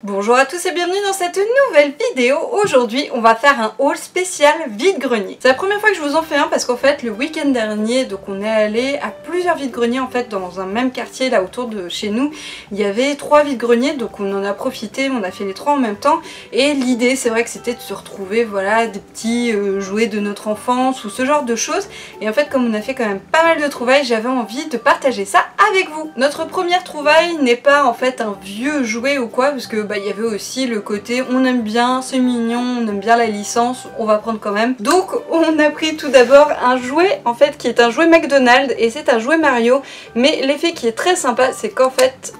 Bonjour à tous et bienvenue dans cette nouvelle vidéo. Aujourd'hui on va faire un haul spécial vide-grenier. C'est la première fois que je vous en fais un parce qu'en fait le week-end dernier donc on est allé à plusieurs vide-greniers en fait dans un même quartier là autour de chez nous. Il y avait 3 vide-greniers donc on en a profité, on a fait les 3 en même temps et l'idée c'est vrai que c'était de se retrouver voilà des petits jouets de notre enfance ou ce genre de choses et en fait comme on a fait quand même pas mal de trouvailles j'avais envie de partager ça avec vous. Notre première trouvaille n'est pas en fait un vieux jouet ou quoi parce que il y avait aussi le côté on aime bien, c'est mignon, on aime bien la licence, on va prendre quand même. Donc on a pris tout d'abord un jouet en fait qui est un jouet McDonald's et c'est un jouet Mario, mais l'effet qui est très sympa c'est qu'en fait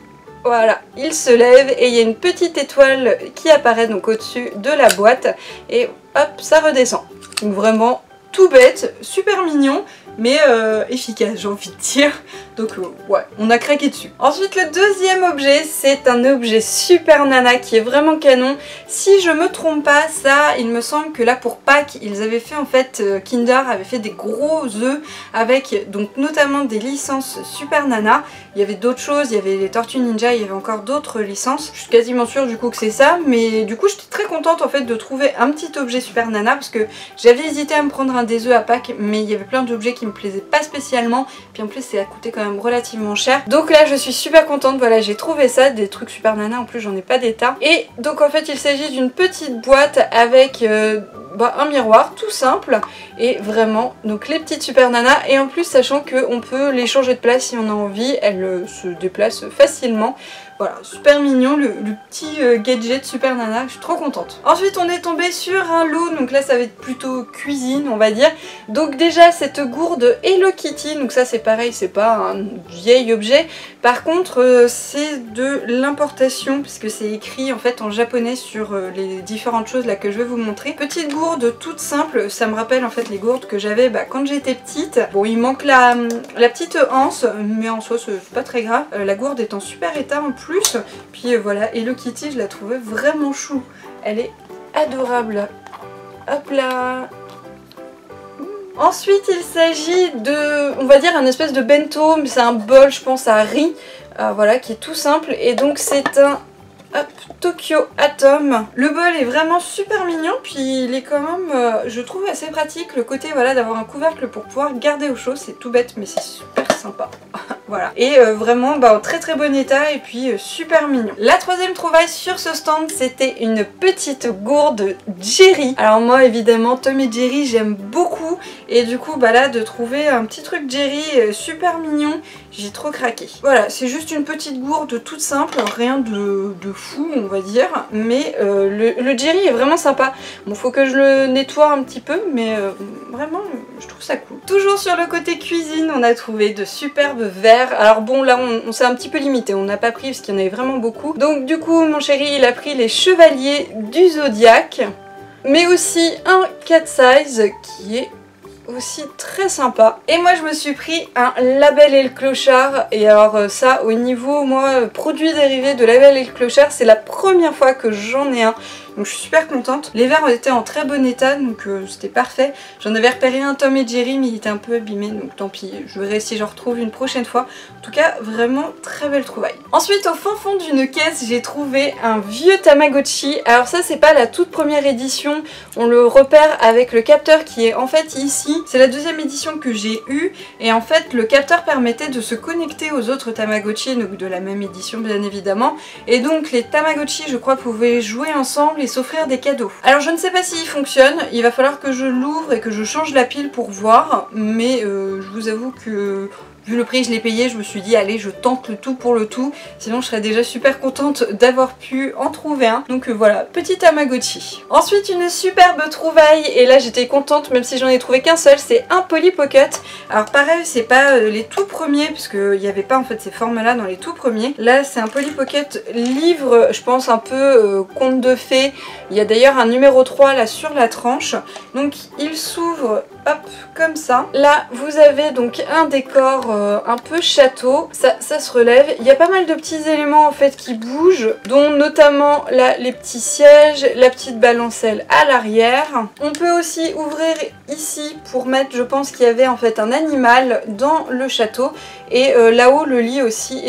voilà, il se lève et il y a une petite étoile qui apparaît donc au-dessus de la boîte et hop ça redescend. Donc vraiment tout bête, super mignon mais efficace j'ai envie de dire. Donc ouais, on a craqué dessus. Ensuite le deuxième objet, c'est un objet super nana qui est vraiment canon. Si je me trompe pas, ça il me semble que là pour Pâques, ils avaient fait en fait, Kinder avait fait des gros œufs avec donc notamment des licences super nana. Il y avait d'autres choses, il y avait les Tortues Ninja, il y avait encore d'autres licences. Je suis quasiment sûre du coup que c'est ça, mais du coup j'étais très contente en fait de trouver un petit objet super nana parce que j'avais hésité à me prendre un des œufs à Pâques, mais il y avait plein d'objets qui me plaisaient pas spécialement, puis en plus ça a coûté quand même relativement cher. Donc là je suis super contente, voilà j'ai trouvé ça, des trucs super nana, en plus j'en ai pas des tas. Et donc en fait il s'agit d'une petite boîte avec un miroir tout simple et vraiment donc les petites super nanas et en plus sachant qu'on peut les changer de place si on a envie, elles se déplacent facilement. Voilà, super mignon, le petit gadget super nana, je suis trop contente. Ensuite on est tombé sur un lot, donc là ça va être plutôt cuisine on va dire. Donc déjà cette gourde Hello Kitty, donc ça c'est pareil, c'est pas un vieil objet. Par contre c'est de l'importation puisque c'est écrit en fait en japonais sur les différentes choses là que je vais vous montrer. Petite gourde toute simple, ça me rappelle en fait les gourdes que j'avais quand j'étais petite. Bon il manque la petite anse, mais en soi c'est pas très grave. La gourde est en super état en plus. Puis voilà, Hello Kitty je la trouvais vraiment chou, elle est adorable. Hop là. Ensuite il s'agit de, on va dire un espèce de bento, mais c'est un bol je pense à riz, voilà qui est tout simple et donc c'est un Tokyo Atom. Le bol est vraiment super mignon, puis il est quand même, je trouve assez pratique le côté voilà d'avoir un couvercle pour pouvoir garder au chaud, c'est tout bête mais c'est super sympa. Voilà. Et vraiment en très très bon état et puis super mignon. La troisième trouvaille sur ce stand c'était une petite gourde Jerry. Alors moi évidemment Tom et Jerry j'aime beaucoup et du coup là de trouver un petit truc Jerry super mignon, j'ai trop craqué. Voilà, c'est juste une petite gourde toute simple, rien de fou on va dire, mais le Jerry est vraiment sympa. Bon faut que je le nettoie un petit peu mais vraiment je trouve ça cool. Toujours sur le côté cuisine on a trouvé de superbes verres. Alors bon là on s'est un petit peu limité, on n'a pas pris parce qu'il y en avait vraiment beaucoup. Donc du coup mon chéri il a pris les chevaliers du zodiaque, mais aussi un cat size qui est aussi très sympa. Et moi je me suis pris un Label et le Clochard et alors ça au niveau moi produits dérivés de Label et le Clochard c'est la première fois que j'en ai un. Donc je suis super contente. Les verres étaient en très bon état donc c'était parfait. J'en avais repéré un Tom et Jerry mais il était un peu abîmé donc tant pis. Je verrai si j'en retrouve une prochaine fois. En tout cas vraiment très belle trouvaille. Ensuite au fond d'une caisse j'ai trouvé un vieux Tamagotchi. Alors ça c'est pas la toute première édition. On le repère avec le capteur qui est en fait ici. C'est la deuxième édition que j'ai eue et en fait le capteur permettait de se connecter aux autres Tamagotchi, donc de la même édition bien évidemment. Et donc les Tamagotchi je crois pouvaient jouer ensemble et s'offrir des cadeaux. Alors je ne sais pas s'il fonctionne, il va falloir que je l'ouvre et que je change la pile pour voir, mais je vous avoue que vu le prix je l'ai payé, je me suis dit allez je tente le tout pour le tout, sinon je serais déjà super contente d'avoir pu en trouver un. Donc voilà, petit Tamagotchi. Ensuite une superbe trouvaille, et là j'étais contente même si j'en ai trouvé qu'un seul, c'est un Polly Pocket. Alors pareil c'est pas les tout premiers, puisque il n'y avait pas en fait ces formes là dans les tout premiers. Là c'est un Polly Pocket livre, je pense un peu conte de fées. Il y a d'ailleurs un numéro 3 là sur la tranche. Donc il s'ouvre hop comme ça. Là vous avez donc un décor un peu château, ça se relève. Il y a pas mal de petits éléments en fait qui bougent, dont notamment là les petits sièges, la petite balancelle à l'arrière. On peut aussi ouvrir ici pour mettre, je pense qu'il y avait en fait un animal dans le château, et là-haut le lit aussi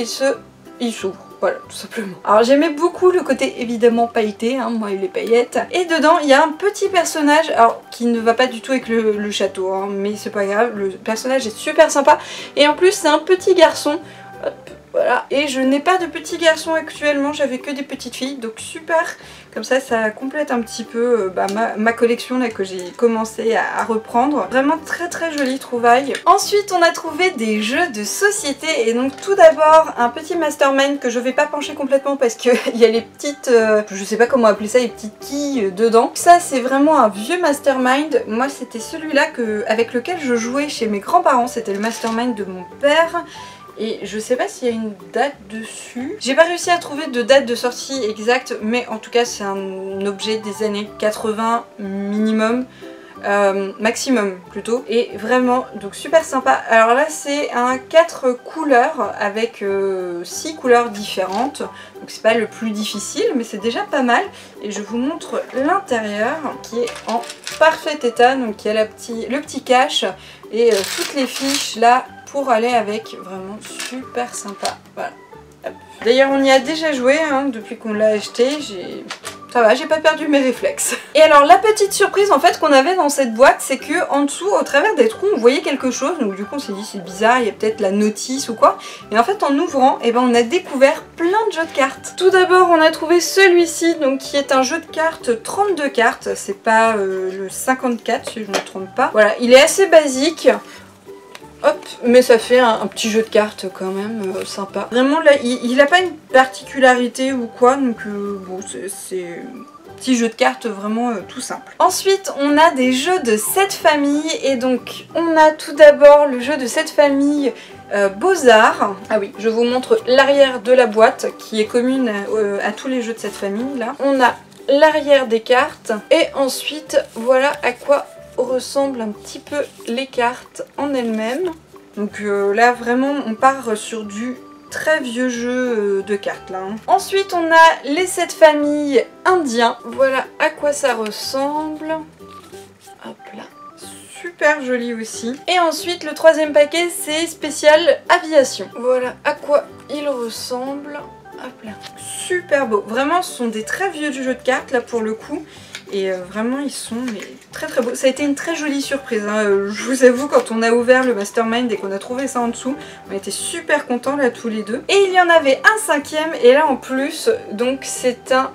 il s'ouvre. Voilà, tout simplement. Alors j'aimais beaucoup le côté évidemment pailleté, hein, moi et les paillettes. Et dedans il y a un petit personnage, alors qui ne va pas du tout avec le château, hein, mais c'est pas grave, le personnage est super sympa. Et en plus c'est un petit garçon. Hop, voilà. Et je n'ai pas de petit garçon actuellement, j'avais que des petites filles, donc super. Comme ça complète un petit peu ma collection là que j'ai commencé à reprendre. Vraiment très très jolie trouvaille. Ensuite on a trouvé des jeux de société et donc tout d'abord un petit mastermind que je vais pas pencher complètement parce qu'il y a les petites, je sais pas comment appeler ça, les petites quilles dedans. Ça c'est vraiment un vieux mastermind. Moi c'était celui-là avec lequel je jouais chez mes grands-parents, c'était le mastermind de mon père. Et je sais pas s'il y a une date dessus. J'ai pas réussi à trouver de date de sortie exacte, mais en tout cas c'est un objet des années 80 minimum, maximum plutôt. Et vraiment, donc super sympa. Alors là c'est un 4 couleurs avec 6 couleurs différentes. Donc c'est pas le plus difficile, mais c'est déjà pas mal. Et je vous montre l'intérieur qui est en parfait état. Donc il y a le petit cache et toutes les fiches là pour aller avec, vraiment super sympa. Voilà. D'ailleurs on y a déjà joué hein, depuis qu'on l'a acheté, ça va, j'ai pas perdu mes réflexes. Et alors la petite surprise en fait qu'on avait dans cette boîte, c'est que en dessous, au travers des trous, on voyait quelque chose. Donc du coup on s'est dit c'est bizarre, il y a peut-être la notice ou quoi. Et en fait en ouvrant, on a découvert plein de jeux de cartes. Tout d'abord on a trouvé celui-ci, donc qui est un jeu de cartes 32 cartes. C'est pas le 54 si je ne me trompe pas. Voilà, il est assez basique. Hop, mais ça fait un petit jeu de cartes quand même sympa. Vraiment là, il n'a pas une particularité ou quoi, donc bon, c'est un petit jeu de cartes vraiment tout simple. Ensuite, on a des jeux de 7 familles et donc on a tout d'abord le jeu de 7 familles Beaux-Arts. Ah oui, je vous montre l'arrière de la boîte qui est commune à tous les jeux de cette famille là. On a l'arrière des cartes et ensuite voilà à quoi ressemblent un petit peu les cartes en elles-mêmes. Donc là vraiment on part sur du très vieux jeu de cartes là. Hein. Ensuite on a les 7 familles indiens. Voilà à quoi ça ressemble. Hop là. Super joli aussi. Et ensuite le troisième paquet c'est spécial aviation. Voilà à quoi il ressemble. Hop là. Super beau. Vraiment ce sont des très vieux jeux de cartes là pour le coup. Et vraiment ils sont très très beaux. Ça a été une très jolie surprise hein. Je vous avoue quand on a ouvert le mastermind et qu'on a trouvé ça en dessous, on était super contents là tous les deux. Et il y en avait un cinquième et là en plus donc c'est un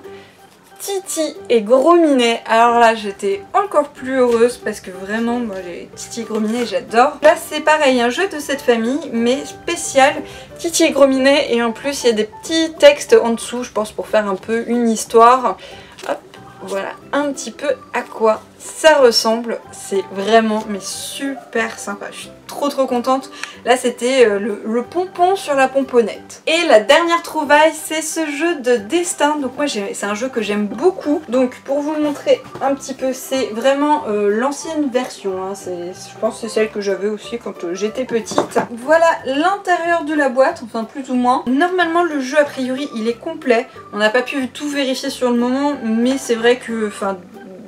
Titi et Gros Minet. Alors là j'étais encore plus heureuse parce que vraiment moi les Titi et Gros Minet j'adore. Là c'est pareil, un jeu de cette famille mais spécial Titi et Gros Minet et en plus il y a des petits textes en dessous je pense pour faire un peu une histoire. Hop. Voilà un petit peu à quoi ça ressemble, c'est vraiment mais super sympa, je suis trop contente. Là c'était le pompon sur la pomponnette. Et la dernière trouvaille c'est ce jeu de destin, donc moi c'est un jeu que j'aime beaucoup. Donc pour vous le montrer un petit peu, c'est vraiment l'ancienne version, hein. Je pense que c'est celle que j'avais aussi quand j'étais petite. Voilà l'intérieur de la boîte, enfin plus ou moins. Normalement le jeu a priori il est complet, on n'a pas pu tout vérifier sur le moment, mais c'est vrai que enfin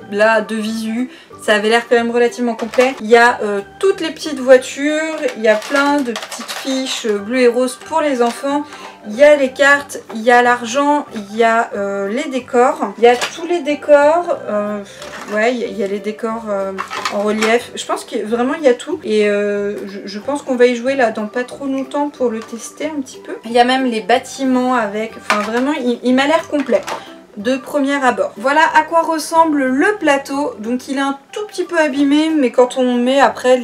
là de visu ça avait l'air quand même relativement complet. Il y a toutes les petites voitures, il y a plein de petites fiches bleues et roses pour les enfants, il y a les cartes, il y a l'argent, il y a les décors, il y a tous les décors, ouais il y a les décors en relief, je pense que vraiment il y a tout et je pense qu'on va y jouer là dans pas trop longtemps pour le tester un petit peu. Il y a même les bâtiments avec, enfin vraiment il m'a l'air complet de premier abord. Voilà à quoi ressemble le plateau. Donc il est un tout petit peu abîmé, mais quand on met après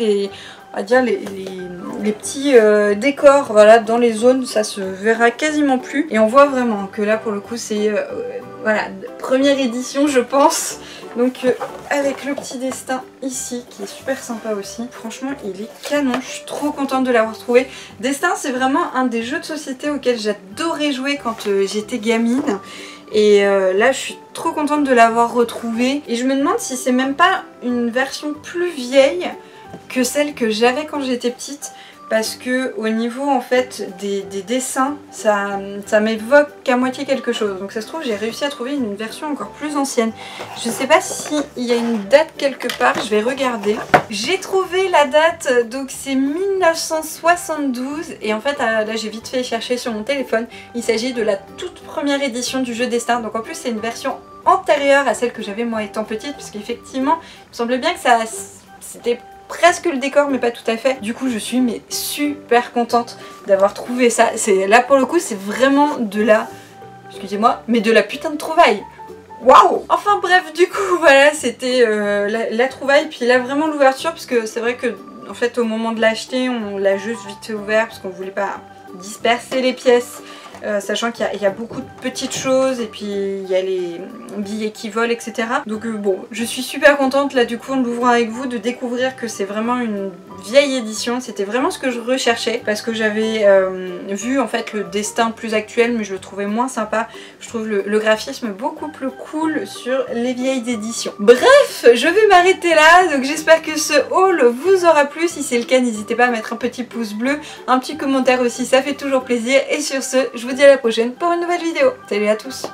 on va dire les petits décors voilà, dans les zones, ça se verra quasiment plus. Et on voit vraiment que là pour le coup c'est voilà, première édition je pense. Donc avec le petit destin ici qui est super sympa aussi. Franchement il est canon, je suis trop contente de l'avoir trouvé. Destin c'est vraiment un des jeux de société auxquels j'adorais jouer quand j'étais gamine. Et là je suis trop contente de l'avoir retrouvé. Et je me demande si c'est même pas une version plus vieille que celle que j'avais quand j'étais petite. parce que au niveau en fait des dessins, ça m'évoque qu'à moitié quelque chose. Donc ça se trouve j'ai réussi à trouver une version encore plus ancienne. Je sais pas s'il y a une date quelque part, je vais regarder. J'ai trouvé la date, donc c'est 1972 et en fait là j'ai vite fait chercher sur mon téléphone. Il s'agit de la toute première édition du jeu Destin. Donc en plus c'est une version antérieure à celle que j'avais moi étant petite, puisqu'effectivement il me semblait bien que c'était presque le décor mais pas tout à fait. Du coup je suis mais super contente d'avoir trouvé ça. Là pour le coup c'est vraiment de la, excusez-moi, mais de la putain de trouvaille. Waouh! Enfin bref, du coup voilà, c'était la trouvaille, puis là vraiment l'ouverture, parce que c'est vrai que en fait au moment de l'acheter on l'a juste vite fait ouvert parce qu'on voulait pas disperser les pièces. Sachant qu'il y a beaucoup de petites choses et puis il y a les billets qui volent, etc. Donc bon, je suis super contente là du coup en l'ouvrant avec vous de découvrir que c'est vraiment une vieille édition. C'était vraiment ce que je recherchais parce que j'avais vu en fait le Destin plus actuel mais je le trouvais moins sympa. Je trouve le graphisme beaucoup plus cool sur les vieilles éditions. Bref, je vais m'arrêter là. Donc j'espère que ce haul vous aura plu. Si c'est le cas, n'hésitez pas à mettre un petit pouce bleu, un petit commentaire aussi, ça fait toujours plaisir. Et sur ce, je vous dis à la prochaine pour une nouvelle vidéo. Salut à tous!